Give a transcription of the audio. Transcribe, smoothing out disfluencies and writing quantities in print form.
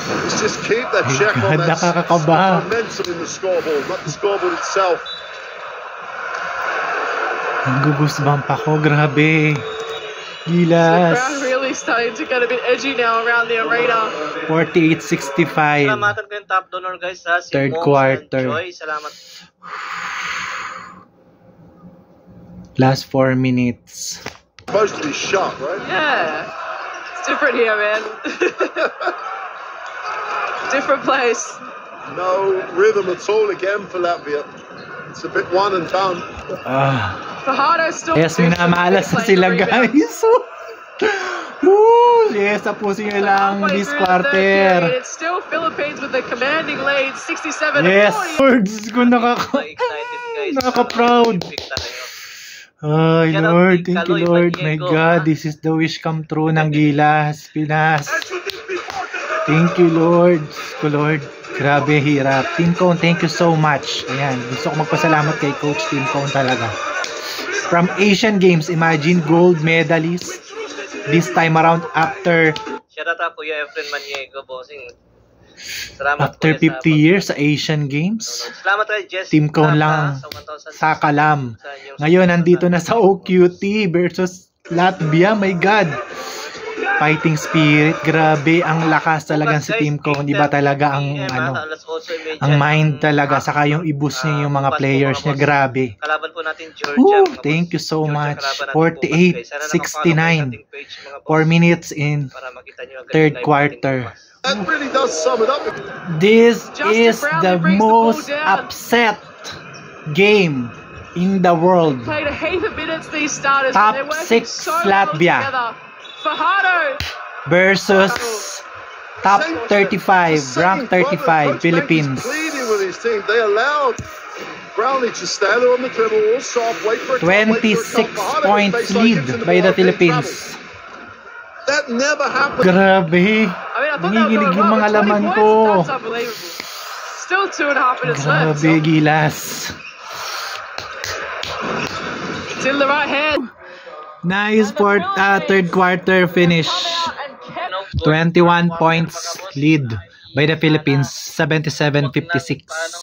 Let's just keep that check on that momentum in the scoreboard, not the scoreboard itself. Nagugusbump ako, grabe. Gilas. The crowd really starting to get a bit edgy now around the arena. 48-65. Salamatan ko yung top donor guys ha. Si Third Monks quarter. and Joy. Salamat. Last 4 minutes. Supposed to be shot, right? Yeah. It's different here, man. Different place. No rhythm at all again for Latvia. It's a bit one and done. Fajardo still. Yes, minamalas na sila guys. Yes, tapusin nyo lang this quarter. It's still Philippines with the commanding lead, 67-40. Yes, Lord, nakaka-proud. Ay, Lord, thank you, Lord. My God, this is the wish come true ng Gilas, Pinas. Thank you, Lord. Lord, grabe, hirap. Team Cone, thank you so much. Ayan, gusto ko magpasalamat kay Coach Team Cone talaga. From Asian Games, imagine, gold medalist. This time around after Shout out po yung Efren Maniego, bossing. Salamat after 50 years sa Asian Games. Salamat kay Jess. Team Cone lang sa Kalam. Ngayon nandito na sa OQT versus Latvia. My God. Fighting spirit, grabe ang lakas talaga si Team Cone. Iba talaga ang ang mind talaga, saka yung i-boost niya yung mga players niya, grabe. Kalaban po natin Georgia. Thank you so much. 48-69. 4 minutes in third quarter. That really does sum it up. This is the most upset game in the world. Played a heap of minutes, these starters. Top They're working 6 so Latvia Fajardo versus top 35, rank 35 Philippines. They allowed Brownlee to stand there on the dribble, all soft, wait for 26 points lead by the Philippines. That never happened. Grabe. Nanginginig yung mga laman ko. Still 2.5 minutes left. Grabe, Gilas. It's in the right hand. Nice for third quarter finish. 21 points lead by the Philippines, 77-56.